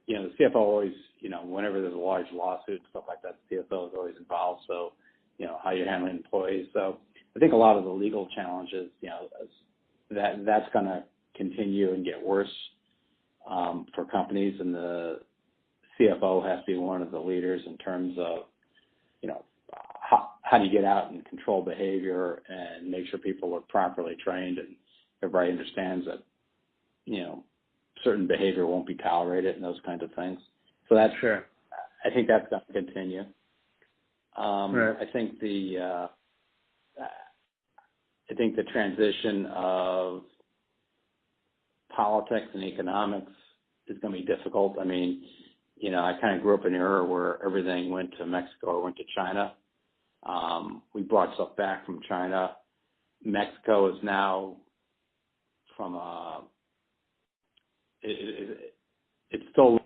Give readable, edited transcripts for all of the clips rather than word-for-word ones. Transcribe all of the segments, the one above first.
the CFO always, whenever there's a large lawsuit and stuff like that, the CFO is always involved. So, how you're handling employees. So I think a lot of the legal challenges, that's going to continue and get worse for companies, and the CFO has to be one of the leaders in terms of, how do you get out and control behavior and make sure people are properly trained and everybody understands that, certain behavior won't be tolerated and those kinds of things. So that's sure. I think that's going to continue. Right. I think the transition of politics and economics is going to be difficult. I mean, I kind of grew up in an era where everything went to Mexico or went to China. We brought stuff back from China. Mexico is now from it's still,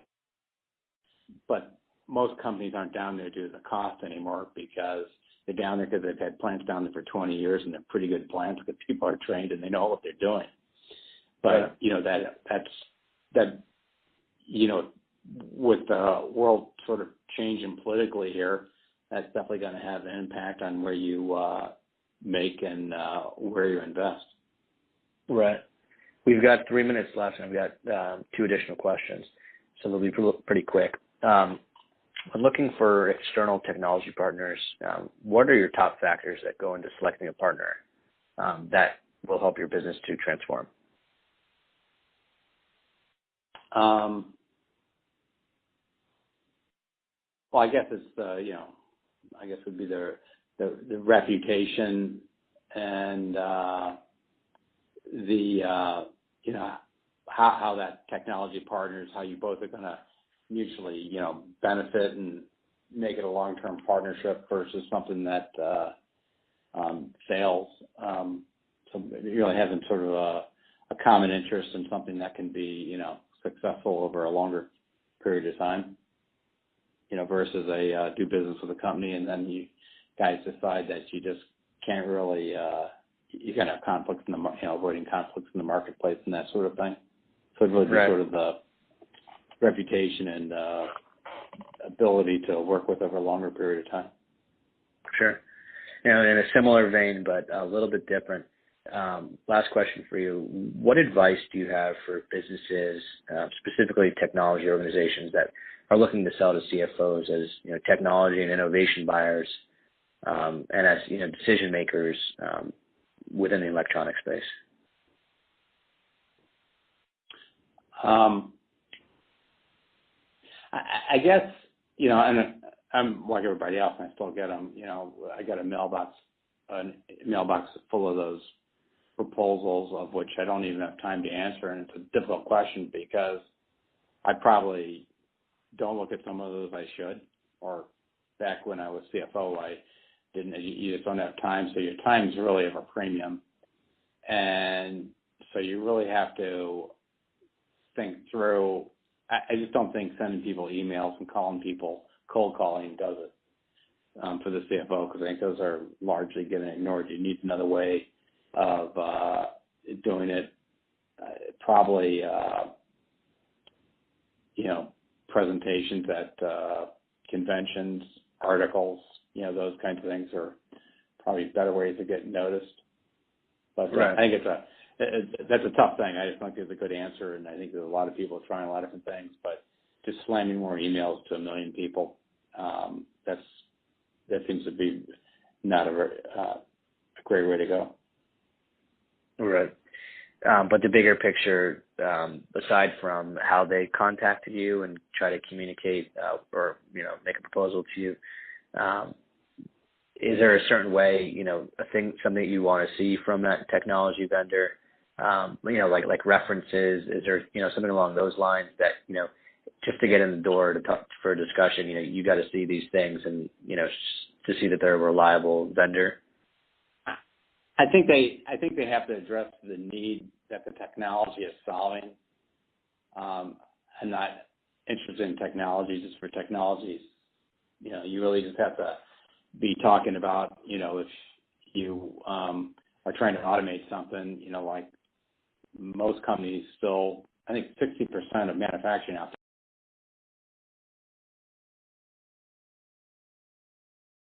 but most companies aren't down there due to the cost anymore, because they're down there because they've had plants down there for 20 years and they're pretty good plants because people are trained and they know what they're doing. But, with the world sort of changing politically here, that's definitely going to have an impact on where you make and where you invest. Right. We've got 3 minutes left, and I've got 2 additional questions, so they'll be pretty quick. When looking for external technology partners, what are your top factors that go into selecting a partner that will help your business to transform? Well, I guess it's would be the reputation and how that technology partners, how you both are going to mutually, benefit and make it a long-term partnership versus something that fails. So really having sort of a common interest in something that can be, successful over a longer period of time, versus do business with a company and then you guys decide that you just can't really, you can have conflicts in the, avoiding conflicts in the marketplace and that sort of thing. So it really be sort of the reputation and ability to work with over a longer period of time. Sure. In a similar vein, but a little bit different, last question for you. What advice do you have for businesses, specifically technology organizations that are looking to sell to CFOs as, technology and innovation buyers, and as, decision makers within the electronic space? I guess, and I'm like everybody else, and I still get them. I got a mailbox full of those proposals, of which I don't even have time to answer, and it's a difficult question because I probably don't look at some of those I should, or back when I was CFO, I didn't. You just don't have time, so your time's really of a premium, and so you really have to think through. I just don't think sending people emails and calling people, cold calling does it for the CFO, because I think those are largely getting ignored. You need another way of doing it. Probably, presentations at conventions, articles, those kinds of things are probably better ways of getting noticed. But right. I think that's a tough thing. I just don't think it's a good answer, and I think there's a lot of people trying a lot of different things. But just slamming more emails to 1 million people, that seems to be not a great way to go. Right. But the bigger picture, aside from how they contacted you and try to communicate or make a proposal to you, is there a certain way, something that you want to see from that technology vendor? Like references, is there, something along those lines that, just to get in the door to talk for a discussion, you got to see these things and, to see that they're a reliable vendor? I think they have to address the need that the technology is solving. I'm not interested in technology just for technologies. You really just have to be talking about, if you are trying to automate something, like most companies still, I think 60% of manufacturing out